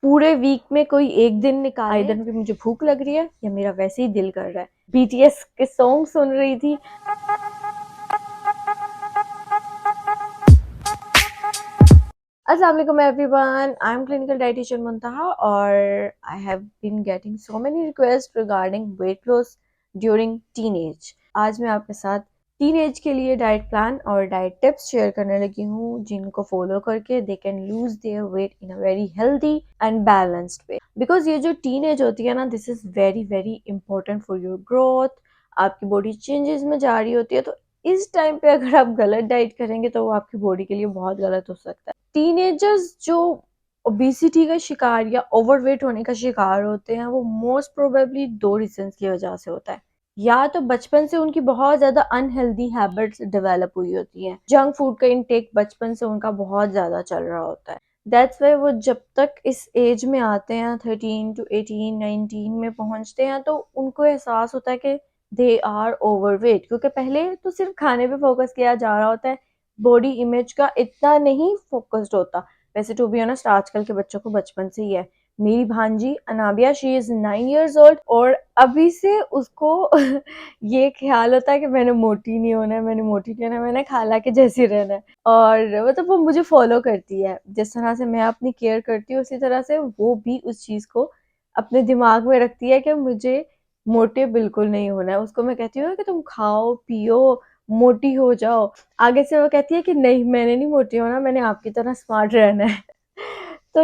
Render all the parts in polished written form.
पूरे वीक में कोई एक दिन निकाल, आइदर भी मुझे भूख लग रही है या मेरा वैसे ही दिल कर रहा है, बीटीएस के सॉन्ग सुन रही थी। अस्सलाम वालेकुम everyone, I am clinical dietitian Muntaha और I have been getting so many request regarding weight loss during teenage. आज मैं आपके साथ टीनेज के लिए डाइट प्लान और डाइट टिप्स शेयर करने लगी हूँ, जिनको फॉलो करके they can lose their weight in a very healthy and balanced way. Because ये जो टीनेज होती है ना, this is very very important for your growth. आपकी बॉडी चेंजेस में जा रही होती है, तो इस टाइम पे अगर आप गलत डाइट करेंगे तो वो आपकी बॉडी के लिए बहुत गलत हो सकता है। टीनेजर्स जो ओबेसिटी का शिकार या ओवरवेट होने का शिकार होते हैं, वो मोस्ट प्रोबेबली दो रीजंस की वजह से होता है। या तो बचपन से उनकी बहुत ज्यादा अनहेल्दी हैबिट्स डेवलप हुई होती हैं, जंक फूड का इनटेक बचपन से उनका बहुत ज्यादा चल रहा होता है। दैट्स वाई वो जब तक इस एज में आते हैं, 13 to 18 19 में पहुंचते हैं, तो उनको एहसास होता है कि दे आर ओवरवेट, क्योंकि पहले तो सिर्फ खाने पे फोकस किया जा रहा होता है, बॉडी इमेज का इतना नहीं फोकस्ड होता। वैसे टू बी ऑनेस्ट आजकल के बच्चों को बचपन से ही है। मेरी भांजी Anabia, she is 9 years old, और अभी से उसको ये ख्याल होता है कि मैंने मोटी नहीं होना है, मैंने मोटी नहीं होना है, मैंने खाला के जैसी रहना है। और मतलब वो मुझे फॉलो करती है, जिस तरह से मैं अपनी केयर करती हूँ उसी तरह से वो भी उस चीज को अपने दिमाग में रखती है कि मुझे मोटे बिल्कुल नहीं होना है। उसको मैं कहती हूँ कि तुम खाओ पियो, मोटी हो जाओ। आगे से वो कहती है कि नहीं, मैंने नहीं मोटी होना, मैंने आपकी तरह स्मार्ट रहना है। तो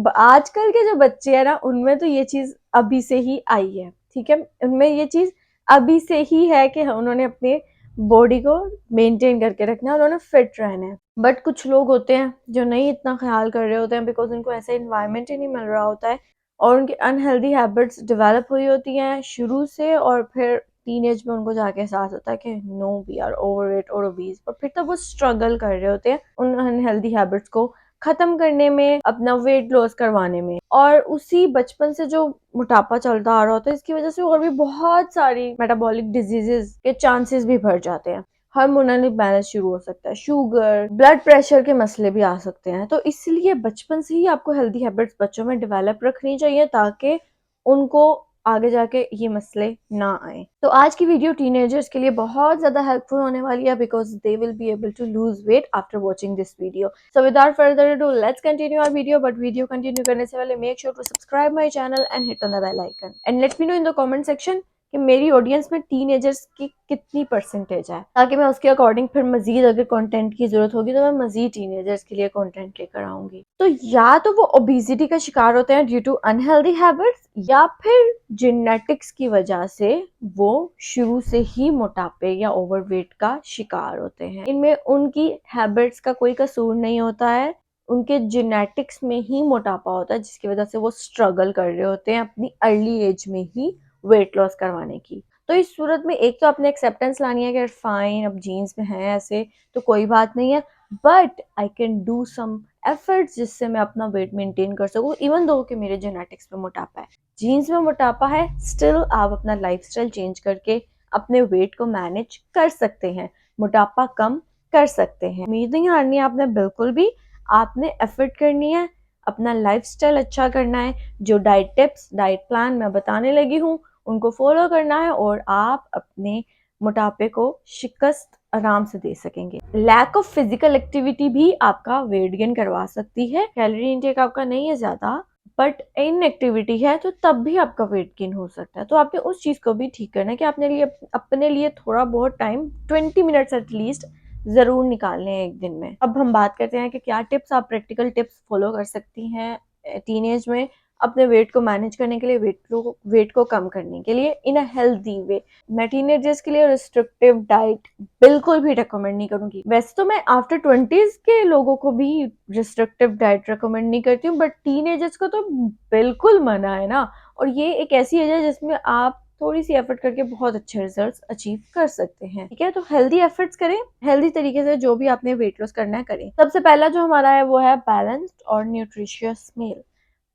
आजकल के जो बच्चे हैं ना, उनमें तो ये चीज अभी से ही आई है, ठीक है, उनमें ये चीज अभी से ही है कि उन्होंने अपने बॉडी को मेंटेन करके रखना है, उन्होंने फिट रहना है। बट कुछ लोग होते हैं जो नहीं इतना ख्याल कर रहे होते हैं, बिकॉज उनको ऐसा इन्वायरमेंट ही नहीं मिल रहा होता है, और उनकी अनहेल्दी हैबिट्स डेवलप हुई होती हैं शुरू से, और फिर टीनेज में उनको जाके एहसास होता है कि नो वी आर ओवरवेट और ओबीज, और फिर तब वो स्ट्रगल कर रहे होते हैं उन अनहेल्दी हैबिट्स को खत्म करने में, अपना वेट लॉस करवाने में। और उसी बचपन से जो मोटापा चलता आ रहा होता है, इसकी वजह से और भी बहुत सारी मेटाबॉलिक डिजीजेस के चांसेस भी बढ़ जाते हैं। हार्मोनल इम्बैलेंस शुरू हो सकता है, शुगर, ब्लड प्रेशर के मसले भी आ सकते हैं। तो इसलिए बचपन से ही आपको हेल्दी हैबिट्स बच्चों में डेवलप रखनी चाहिए, ताकि उनको आगे जाके ये मसले ना आए। तो आज की वीडियो टीनेजर्स के लिए बहुत ज्यादा हेल्पफुल होने वाली है, because they will be able to lose weight after watching this video. So without further ado, let's continue our video. But video continue करने से पहले make sure to subscribe my channel and hit on the bell icon, and let me know in the comment section कि मेरी audience में teenagers की कितनी percentage है, ताकि मैं उसके अकॉर्डिंग फिर मजीद अगर कंटेंट की जरूरत होगी तो मैं मजीद टीनेजर्स के लिए कंटेंट लेकर आऊंगी। तो या तो वो ओबेसिटी का शिकार होते हैं ड्यू टू अनहेल्दी हैबिट्स, या फिर जेनेटिक्स की वजह से वो शुरू से ही मोटापे या ओवरवेट का शिकार होते हैं। इनमें उनकी हैबिट्स का कोई कसूर नहीं होता है, उनके जेनेटिक्स में ही मोटापा होता है, जिसकी वजह से वो स्ट्रगल कर रहे होते हैं अपनी अर्ली एज में ही वेट लॉस करवाने की। तो इस सूरत में एक तो आपने एक्सेप्टेंस लानी है कि फाइन, अब जीन्स में है ऐसे तो कोई बात नहीं है, but I can do some efforts जिससे मैं अपना वेट मेंटेन कर सकूं, इवन दो कि मेरे जेनेटिक्स में मोटापा है, जीन्स में मोटापा है, स्टिल आप अपना लाइफस्टाइल चेंज करके अपने वेट को मैनेज कर सकते हैं, मोटापा कम कर सकते हैं। उम्मीद नहीं हारनी है आपने बिल्कुल भी, आपने एफर्ट करनी है, अपना लाइफस्टाइल अच्छा करना है, जो डाइट टिप्स डाइट प्लान मैं बताने लगी हूँ उनको फॉलो करना है, और आप अपने मोटापे को शिकस्त आराम से दे सकेंगे। लैक ऑफ फिजिकल एक्टिविटी भी आपका वेट गेन करवा सकती है। कैलोरी इनटेक आपका नहीं है ज्यादा, बट इन एक्टिविटी है, तो तब भी आपका वेट गेन हो सकता है। तो आपने उस चीज को भी ठीक करना है कि आपने अपने लिए थोड़ा बहुत टाइम, 20 मिनट्स एटलीस्ट जरूर निकालने हैं एक दिन में। अब हम बात करते हैं कि क्या टिप्स आप, प्रैक्टिकल टिप्स फॉलो कर सकती हैं टीनेज में अपने वेट को मैनेज करने के लिए, वेट को कम करने के लिए इन अ हेल्दी वे। मैं टीनेजर्स के लिए रिस्ट्रिक्टिव डाइट बिल्कुल भी रिकमेंड नहीं करूंगी। वैसे तो मैं आफ्टर 20s के लोगों को भी रिस्ट्रिक्टिव डाइट रिकमेंड नहीं करती हूँ, बट टीनेजर्स को तो बिल्कुल मना है ना। और ये एक ऐसी एज है जिसमें आप थोड़ी सी एफर्ट करके बहुत अच्छे रिजल्ट्स अचीव कर सकते हैं, ठीक है। तो हेल्दी एफर्ट्स करें, हेल्दी तरीके से जो भी आपने वेट लॉस करना है करें। सबसे पहला जो हमारा है वो है बैलेंस्ड और न्यूट्रिशियस मील।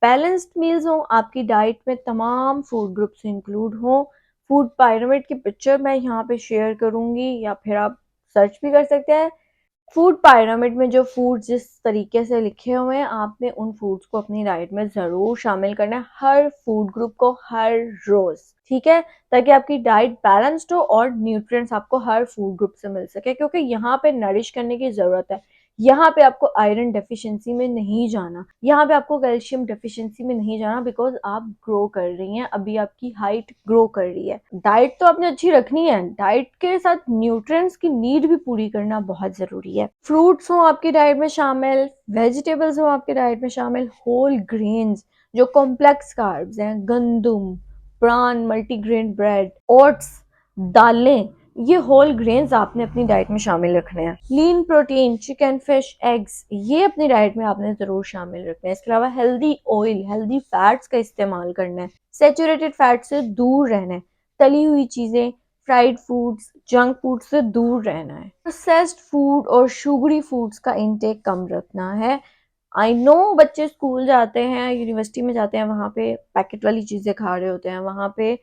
बैलेंस्ड मील्स हो आपकी डाइट में, तमाम फूड ग्रुप्स इंक्लूड हो। फूड पायरामिड की पिक्चर मैं यहाँ पे शेयर करूंगी, या फिर आप सर्च भी कर सकते हैं। फूड पायरामिड में जो फूड जिस तरीके से लिखे हुए हैं, आपने उन फूड्स को अपनी डाइट में ज़रूर शामिल करना है, हर फूड ग्रुप को हर रोज़, ठीक है, ताकि आपकी डाइट बैलेंस्ड हो और न्यूट्रिएंट्स आपको हर फूड ग्रुप से मिल सके, क्योंकि यहाँ पे नरिश करने की ज़रूरत है। यहाँ पे आपको आयरन डेफिशिएंसी में नहीं जाना, यहाँ पे आपको कैल्शियम डेफिशिएंसी में नहीं जाना, बिकॉज आप ग्रो कर रही हैं, अभी आपकी हाइट ग्रो कर रही है। डाइट तो आपने अच्छी रखनी है, डाइट के साथ न्यूट्रिएंट्स की नीड भी पूरी करना बहुत जरूरी है। फ्रूट्स हो आपकी डाइट में शामिल, वेजिटेबल्स हो आपके डाइट में शामिल, होल ग्रेन्स जो कॉम्प्लेक्स कार्ब्स हैं, गंदुम, ब्रान, मल्टीग्रेन ब्रेड, ओट्स, दालें, ये होल ग्रेन्स आपने अपनी डाइट में शामिल रखने हैं। Lean protein, chicken, fish, eggs, ये अपनी डाइट में आपने जरूर शामिल रखने हैं। इसके अलावा हेल्दी ऑयल, हेल्दी फैट्स का इस्तेमाल करना है, सेचुरेटेड फैट से दूर रहना है, तली हुई चीजें, फ्राइड फूड्स, जंक फूड से दूर रहना है, प्रोसेस्ड फूड और शुगरी फूड्स का इंटेक कम रखना है। आई नो बच्चे स्कूल जाते हैं, यूनिवर्सिटी में जाते हैं, वहां पे पैकेट वाली चीजें खा रहे होते हैं, वहां पे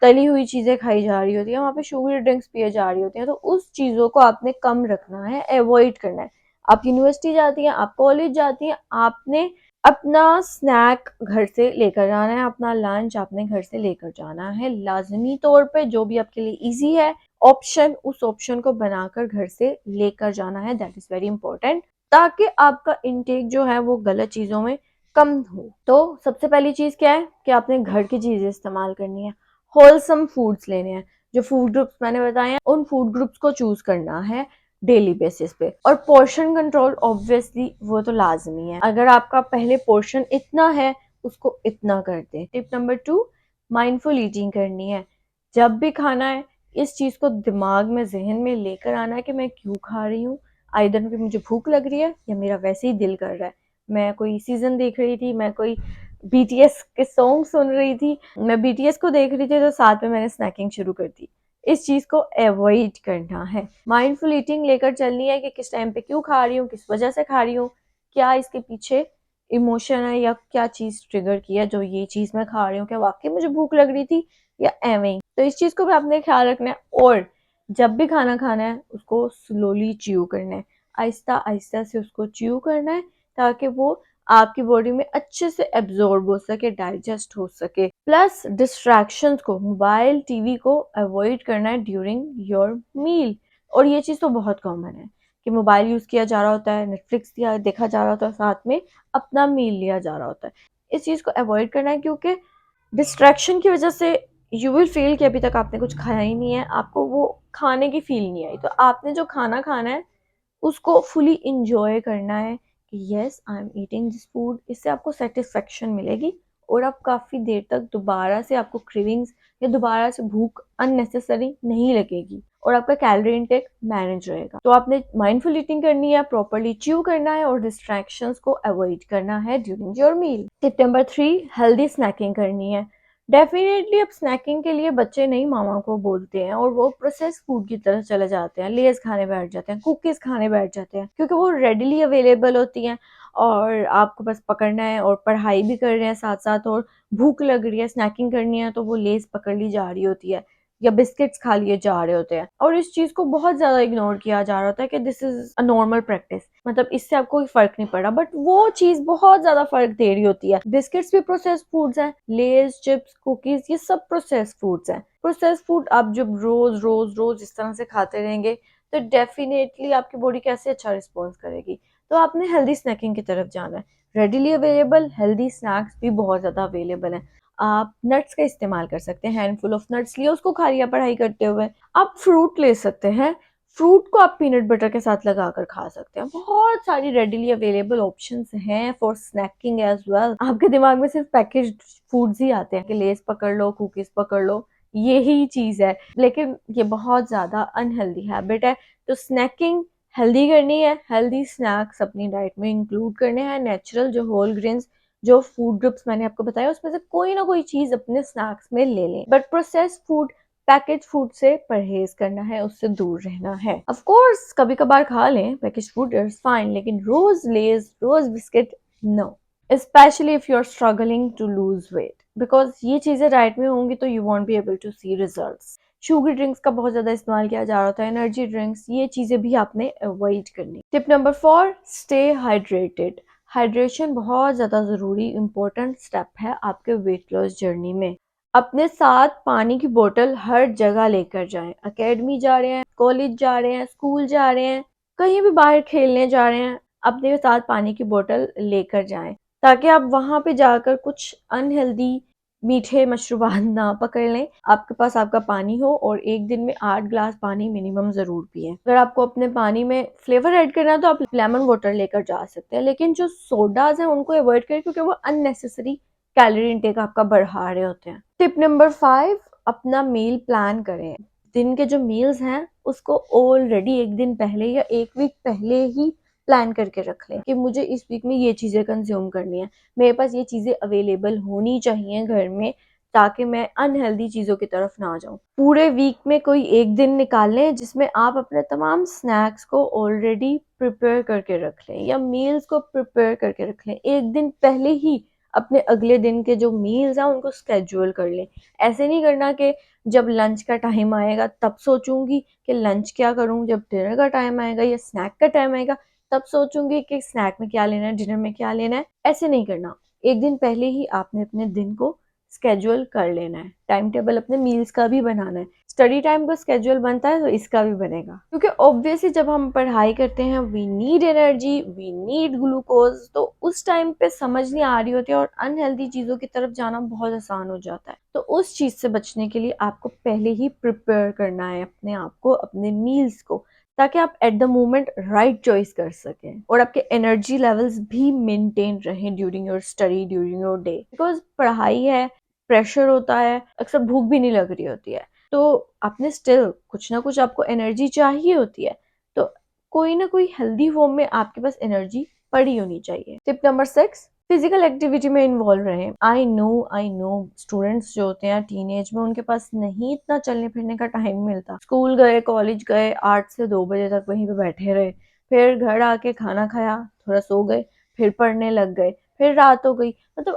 तली हुई चीजें खाई जा रही होती है, वहां पे शुगर ड्रिंक्स पिए जा रही होती हैं, तो उस चीजों को आपने कम रखना है, अवॉइड करना है। आप यूनिवर्सिटी जाती हैं, आप कॉलेज जाती हैं, आपने अपना स्नैक घर से लेकर जाना है, अपना लंच आपने घर से लेकर जाना है, लाजमी तौर पे जो भी आपके लिए इजी है ऑप्शन, उस ऑप्शन को बनाकर घर से लेकर जाना है, दैट इज वेरी इंपॉर्टेंट, ताकि आपका इनटेक जो है वो गलत चीजों में कम हो। तो सबसे पहली चीज क्या है कि आपने घर की चीजें इस्तेमाल करनी है, होलसम फूड्स लेने हैं, जो फूड ग्रुप्स मैंने बताए हैं उन फूड ग्रुप्स को चूज करना है डेली बेसिस पे, और पोर्शन कंट्रोल ऑब्वियसली वो तो लाजमी है, अगर आपका पहले पोर्शन इतना है उसको इतना कर दे। टिप नंबर 2, माइंडफुल ईटिंग करनी है। जब भी खाना है इस चीज को दिमाग में, जहन में लेकर आना है कि मैं क्यों खा रही हूँ, आइदर कि मुझे भूख लग रही है या मेरा वैसे ही दिल कर रहा है, मैं कोई सीजन देख रही थी, मैं कोई बीटीएस के सॉन्ग सुन रही थी, मैं बीटीएस को देख रही थी, तो साथ में मैंने स्नैकिंग शुरू कर दी। इस चीज को अवॉइड करना है, माइंडफुल ईटिंग लेकर चलनी है कि किस टाइम पे क्यों खा रही हूँ, किस वजह से खा रही हूँ, क्या इसके पीछे इमोशन है या क्या चीज ट्रिगर किया जो ये चीज मैं खा रही हूँ, क्या वाकई मुझे भूख लग रही थी या एवं ही। तो इस चीज को भी आपने ख्याल रखना है, और जब भी खाना खाना है उसको स्लोली च्यू करना है, आहिस्ता आहिस्ता से उसको च्यू करना है, ताकि वो आपकी बॉडी में अच्छे से एब्जॉर्ब हो सके, डाइजेस्ट हो सके। प्लस डिस्ट्रैक्शंस को, मोबाइल, टीवी को अवॉइड करना है ड्यूरिंग योर मील। और ये चीज़ तो बहुत कॉमन है कि मोबाइल यूज़ किया जा रहा होता है, नेटफ्लिक्स देखा जा रहा होता है, साथ में अपना मील लिया जा रहा होता है। इस चीज़ को अवॉइड करना है, क्योंकि डिस्ट्रैक्शन की वजह से यू विल फील कि अभी तक आपने कुछ खाया ही नहीं है, आपको वो खाने की फील नहीं आई, तो आपने जो खाना खाना है उसको फुली इंजॉय करना है कि yes I am eating this food, इससे आपको सेटिस्फेक्शन मिलेगी और आप काफ़ी देर तक दोबारा से आपको क्रेविंग्स या दोबारा से भूख अननेसेसरी नहीं लगेगी और आपका कैलोरी इनटेक मैनेज रहेगा। तो आपने माइंडफुल ईटिंग करनी है, प्रॉपरली च्यू करना है और डिस्ट्रैक्शंस को अवॉइड करना है during your meal. Tip number 3, healthy snacking करनी है। डेफिनेटली अब स्नैकिंग के लिए बच्चे नहीं मामा को बोलते हैं और वो प्रोसेस फूड की तरफ चले जाते हैं, लेज खाने बैठ जाते हैं, कुकीज खाने बैठ जाते हैं, क्योंकि वो रेडिली अवेलेबल होती हैं और आपको बस पकड़ना है, और पढ़ाई भी कर रहे हैं साथ साथ और भूख लग रही है, स्नैकिंग करनी है, तो वो लेज पकड़ ली जा रही होती है या बिस्किट्स खा लिए जा रहे होते हैं, और इस चीज को बहुत ज्यादा इग्नोर किया जा रहा होता है कि this is a normal practice, मतलब इससे आपको कोई फर्क नहीं पड़ा, बट वो चीज बहुत ज्यादा फर्क दे रही होती है। बिस्किट्स भी प्रोसेस्ड फूड्स हैं, लेज, चिप्स, कुकीज, ये सब प्रोसेस्ड फूड्स हैं। प्रोसेस्ड फूड आप जब रोज रोज रोज इस तरह से खाते रहेंगे तो डेफिनेटली आपकी बॉडी कैसे अच्छा रिस्पॉन्स करेगी। तो आपने हेल्दी स्नैकिंग की तरफ जाना है। रेडिली अवेलेबल हेल्दी स्नैक्स भी बहुत ज्यादा अवेलेबल हैं। आप नट्स का इस्तेमाल कर सकते हैं, हैंडफुल ऑफ नट्स लिए उसको खा लिया पढ़ाई करते हुए। आप फ्रूट ले सकते हैं, फ्रूट को आप पीनट बटर के साथ लगाकर खा सकते हैं। बहुत सारी रेडिली अवेलेबल ऑप्शंस हैं फॉर स्नैकिंग एज वेल। आपके दिमाग में सिर्फ पैकेज्ड फूड्स ही आते हैं कि लेस पकड़ लो, कुकीज पकड़ लो, यही चीज है, लेकिन ये बहुत ज्यादा अनहेल्दी हैबिट है। तो स्नैकिंग हेल्दी करनी है, हेल्दी स्नैक्स अपनी डाइट में इंक्लूड करने हैं, नेचुरल जो होल ग्रेन्स जो फूड ग्रुप्स मैंने आपको बताया उसमें से कोई ना कोई चीज अपने स्नैक्स में ले लें, but processed food, package food से परहेज करना है, उससे दूर रहना है। ऑफ कोर्स कभी कभार खा लें पैकेज फूड, इट्स फाइन, लेकिन रोज लेज, रोज biscuit, no, specially if you are struggling to lose weight, because ये चीजें डाइट में होंगी तो you won't be able to see results. Sugar drinks का बहुत ज़्यादा इस्तेमाल किया जा रहा होता है, एनर्जी ड्रिंक्स, ये चीज़ें भी आपने अवॉइड करनी। Tip number 4, stay hydrated. Hydration बहुत ज़्यादा ज़रूरी इंपॉर्टेंट स्टेप है आपके वेट लॉस जर्नी में। अपने साथ पानी की बोतल हर जगह लेकर जाएं। एकेडमी जा रहे हैं, कॉलेज जा रहे हैं, स्कूल जा रहे हैं, कहीं भी बाहर खेलने जा रहे हैं, अपने साथ पानी की बोतल लेकर जाएं, ताकि आप वहां पे जाकर कुछ अनहेल्दी मीठे मशरूबात ना पकड़ लें। आपके पास आपका पानी हो और एक दिन में 8 ग्लास पानी मिनिमम जरूर पिए। अगर आपको अपने पानी में फ्लेवर ऐड करना है तो आप लेमन वाटर लेकर जा सकते हैं, लेकिन जो सोडाज हैं उनको अवॉइड करें क्योंकि वो अननेसेसरी कैलोरी इनटेक आपका बढ़ा रहे होते हैं। टिप नंबर 5, अपना मील प्लान करें। दिन के जो मील्स हैं उसको ऑलरेडी एक दिन पहले या एक वीक पहले ही प्लान करके रख लें कि मुझे इस वीक में ये चीज़ें कंज्यूम करनी है, मेरे पास ये चीज़ें अवेलेबल होनी चाहिए घर में, ताकि मैं अनहेल्दी चीज़ों की तरफ ना जाऊं। पूरे वीक में कोई एक दिन निकाल लें जिसमें आप अपने तमाम स्नैक्स को ऑलरेडी प्रिपेयर करके रख लें या मील्स को प्रिपेयर करके रख लें। एक दिन पहले ही अपने अगले दिन के जो मील्स हैं उनको स्केड्यूल कर लें। ऐसे नहीं करना कि जब लंच का टाइम आएगा तब सोचूंगी कि लंच क्या करूं, जब डिनर का टाइम आएगा या स्नैक का टाइम आएगा तब सोचूंगी कि स्नैक में क्या लेना है, डिनर में क्या लेना है। ऐसे नहीं करना। एक दिन पहले ही आपने अपने दिन को स्केड्यूल कर लेना है। टाइम टेबल अपने मील्स का भी बनाना है। स्टडी टाइम का स्केड्यूल बनता है तो इसका भी बनेगा, क्योंकि ऑब्वियसली जब हम पढ़ाई करते हैं we need energy, we need glucose, तो उस टाइम पे समझ नहीं आ रही होती है और अनहेल्दी चीजों की तरफ जाना बहुत आसान हो जाता है। तो उस चीज से बचने के लिए आपको पहले ही प्रिपेयर करना है अपने आप को, अपने मील्स को, ताकि आप at the moment right choice कर सकें और आपके एनर्जी लेवल्स भी मेंटेन रहें during your study, during your day. Because पढ़ाई है, प्रेशर होता है, अक्सर भूख भी नहीं लग रही होती है, तो आपने स्टिल कुछ ना कुछ आपको एनर्जी चाहिए होती है, तो कोई ना कोई हेल्दी फॉर्म में आपके पास एनर्जी पड़ी होनी चाहिए। टिप नंबर 6, फिजिकल एक्टिविटी में इन्वॉल्व रहें। आई नो स्टूडेंट्स जो होते हैं टीनेज में उनके पास नहीं इतना चलने फिरने का टाइम मिलता। स्कूल गए, कॉलेज गए, 8 से 2 बजे तक वहीं पे बैठे रहे, फिर घर आके खाना खाया, थोड़ा सो गए, फिर पढ़ने लग गए, फिर रात हो गई। मतलब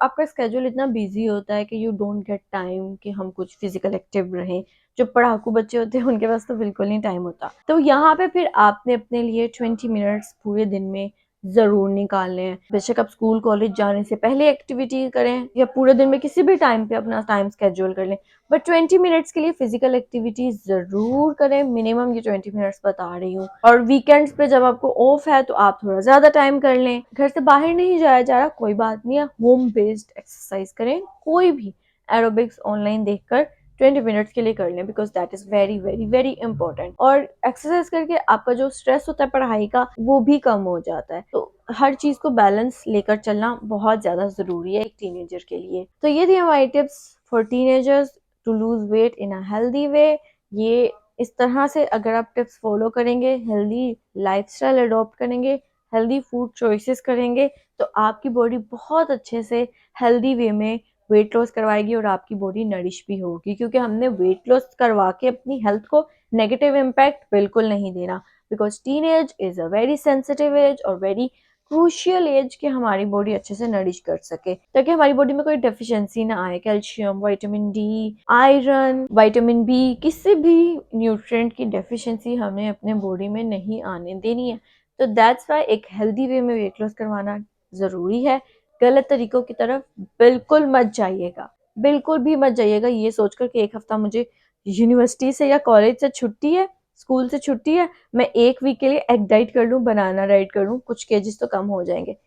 आपका स्केड्यूल इतना बिजी होता है कि यू डोंट गेट टाइम कि हम कुछ फिजिकल एक्टिव रहें। जो पढ़ाकू बच्चे होते हैं उनके पास तो बिल्कुल नहीं टाइम होता। तो यहाँ पे फिर आपने अपने लिए 20 मिनट्स पूरे दिन में जरूर निकालने हैं। बेशक आप स्कूल कॉलेज जाने से पहले एक्टिविटी करें या पूरे दिन में किसी भी टाइम पे अपना टाइम स्केड्यूल कर लें, बट 20 मिनट्स के लिए फिजिकल एक्टिविटी जरूर करें। मिनिमम ये 20 मिनट्स बता रही हूँ। और वीकेंड्स पे जब आपको ऑफ है तो आप थोड़ा ज्यादा टाइम कर लें। घर से बाहर नहीं जाया जा रहा, कोई बात नहीं है, होम बेस्ड एक्सरसाइज करें, कोई भी एरोबिक्स ऑनलाइन देखकर 20 मिनट्स के लिए कर लें, because that is very very very important. और एक्सरसाइज करके आपका जो स्ट्रेस होता है पढ़ाई का वो भी कम हो जाता है। तो हर चीज को बैलेंस लेकर चलना बहुत ज्यादा जरूरी है एक टीनेजर के लिए। तो ये थी हमारी tips for teenagers to lose weight in a healthy way. ये इस तरह से अगर आप टिप्स फॉलो करेंगे, हेल्दी लाइफस्टाइल अडॉप्ट करेंगे, हेल्दी फूड चॉइसेस करेंगे, तो आपकी बॉडी बहुत अच्छे से हेल्दी वे में वेट लॉस करवाएगी और आपकी बॉडी नरिश भी होगी, क्योंकि हमने वेट लॉस करवा के अपनी हेल्थ को नेगेटिव इम्पैक्ट बिल्कुल नहीं देना। Because teen age is a very sensitive age और वेरी क्रूशियल एज कि हमारी बॉडी अच्छे से नरिश कर सके, ताकि हमारी बॉडी में कोई डेफिशिएंसी ना आए। Calcium, vitamin D, iron, vitamin B, किसी भी न्यूट्रिएंट की डेफिशिएंसी हमें अपने बॉडी में नहीं आने देनी है। तो दैट्स वाई एक हेल्दी वे में वेट लॉस करवाना जरूरी है। गलत तरीकों की तरफ बिल्कुल मत जाइएगा, बिल्कुल भी मत जाइएगा ये सोचकर कि एक हफ्ता मुझे यूनिवर्सिटी से या कॉलेज से छुट्टी है, स्कूल से छुट्टी है, मैं एक वीक के लिए एग डाइट कर लूं, बनाना डाइट कर लूं, कुछ केजेस तो कम हो जाएंगे।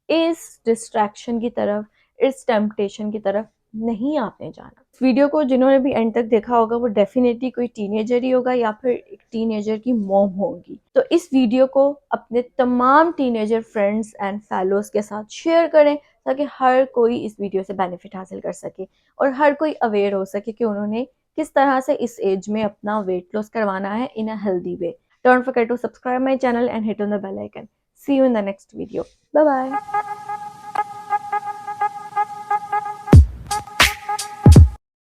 इस डिस्ट्रैक्शन की तरफ, इस टेम्पटेशन की तरफ नहीं आपने जाना। इस वीडियो को जिन्होंने भी एंड तक देखा होगा वो डेफिनेटली कोई टीनेजर ही होगा या फिर एक टीनेजर की मॉम होगी। तो इस वीडियो को अपने तमाम टीनेजर फ्रेंड्स एंड फेलोज के साथ शेयर करें, ताकि हर कोई इस वीडियो से बेनिफिट हासिल कर सके और हर कोई अवेयर हो सके कि उन्होंने किस तरह से इस एज में अपना वेट लॉस करवाना है in a healthy way. Don't forget to subscribe my channel and hit on the bell icon. See you in the next video. Bye bye.